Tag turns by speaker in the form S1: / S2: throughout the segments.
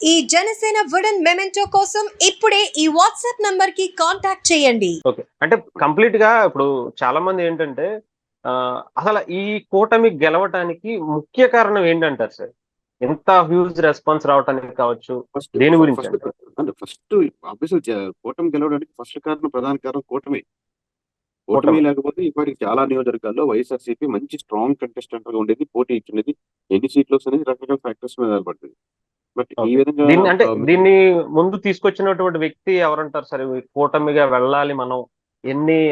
S1: ఈ Janasena wooden memento కోసం ఇప్పుడే ఈ వాట్సాప్ నంబర్ కి కాంటాక్ట్ చేయండి.
S2: ఓకే. అంటే కంప్లీట్‌గా ఇప్పుడు చాలా మంది ఏంటంటే అసల ఈ కూటమి గెలవటానికి ముఖ్య కారణం ఏంటంటారు సార్? ఇంత హ్యూజ్ రెస్పాన్స్ రావటానికి కావచ్చు,
S3: ఫస్ట్
S2: దేని
S3: ఫ ఫస్ట్
S2: గురించండి?
S3: అంటే ఫస్ట్ ఆబ్వియస్‌గా కూటమి గెలవడానికి ఫస్ట్ కారణం, ప్రధాన కారణం కూటమే. కూటమి
S2: కూటమి.
S3: లేకపోతే ఇప్పటికి చాలా నియోజకవర్గాల్లో వైఎస్ఆర్‌సీపీ మంచి స్ట్రాంగ్ కంటెస్టెంట్‌గా ఉండేది. పోటీ ఇచ్చుండేది. ఎన్ని సీట్లొస్తనేది రకరకాల ఫ్యాక్టర్స్ మీద ఆధారపడతది. బట్ ఈ
S2: ఓకే.
S3: విధంగా
S2: దీన్ని ముందు తీసుకొచ్చినటువంటి వ్యక్తి ఎవరంటారు సార్? ఈ కూటమిగా వెళ్ళాలి మనం.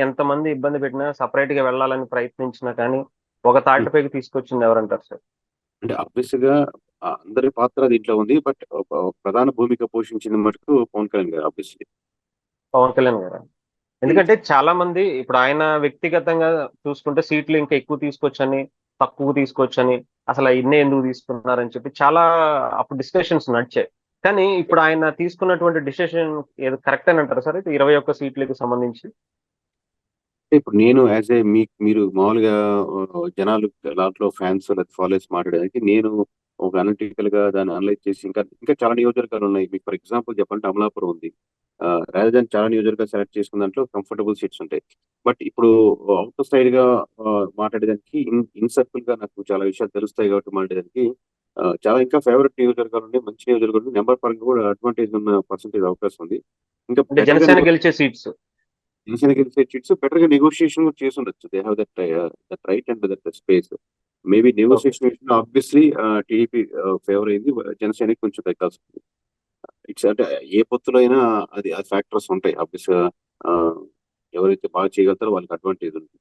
S2: ఎంతమంది ఇబ్బంది పెట్టినా సెపరేట్‌గా వెళ్ళాలని ప్రయత్నించినా కానీ, ఒక
S3: హ్మ్.
S2: తాటిపైకి తీసుకొచ్చింది ఎవరంటారు సార్?
S3: అంటే ఆబ్వియస్‌గా అందరి పాత్ర దీంట్లో ఉంది. బట్ ప్రధాన భూమిక పోషించింది మటుకు పవన్ కళ్యాణ్ గారు ఆబ్వియస్‌లీ.
S2: పవన్ కళ్యాణ్ గారా?
S3: హ్మ్.
S2: ఎందుకంటే చాలా మంది ఇప్పుడు ఆయన వ్యక్తిగతంగా చూసుకుంటే సీట్లు ఇంకా ఎక్కువ తీసుకోవచ్చని, తక్కువ తీసుకోవచ్చని, అసల ఇన్నే ఎందుకు తీసుకున్నారని చెప్పి చాలా అప్పుడు డిస్కషన్స్ నడిచాయి. కానీ ఇప్పుడు ఆయన తీసుకున్నటువంటి డిసిషన్ ఏది కరెక్టేనంటారా సార్? ఇది 21 సీట్లకి సంబంధించి?
S3: అంటే ఇప్పుడు నేను యాస్ ఎ మీరు మామూలుగా జనాలు దాంట్లో ఫాన్స్ లేకపోతే ఫాలోవర్స్ మాట్లాడడానికి నేను ఒక అనలిటికల్‌గా దాన్ని అనలైజ్ చేసి ఇంకా చాలా నియోజకవర్గాలున్నాయి. మీకు ఫర్ ఎగ్జాంపుల్ చెప్పాలంటే అమలాపురం ఉంది. రాదర్ దాన్ చాలా నియోజకవర్గాలు సెలెక్ట్ చేసుకున్న దాంట్లో కంఫర్టబుల్ సీట్స్ ఉంటాయి. బట్ ఇప్పుడు ఔటర్ సైడ్‌గా మాట్లాడేదానికి ఇన్ సర్కిల్‌గా నాకు చాలా విషయాలు తెలుస్తాయి కాబట్టి మాట్లాడేదానికి చాలా ఇంకా ఫేవరెట్ నియోజకవర్గాలున్నాయి. మంచి నియోజకవర్గాలు నంబర్ పరంగా కూడా అడ్వాంటేజ్ ఉన్న పర్సెంటేజ్ అవకాశం ఉంది. ఇంకా
S2: అంటే
S3: బెటర్‌గా
S2: జనసేన గెలిచే సీట్స్.
S3: జనసేన గెలిచే సీట్స్ బెటర్‌గా నెగోషియేషన్ కూడా చేసుండొచ్చు. They have that right and that space. Maybe
S2: okay.
S3: Negotiation విషయంలో ఆబ్వియస్‌లీ టీడీపీ ఫేవర్ అయింది. జనసేనకి కొంచెం తగ్గాల్సింది. ఇట్స్ అంటే ఏ పొత్తులో అయినా అది ఆ ఫ్యాక్టర్స్ ఉంటాయి. ఆబ్వియస్‌గా ఆహ్, ఎవరైతే బాగా చేయగలుగుతారో వాళ్ళకి అడ్వాంటేజ్ ఉంది.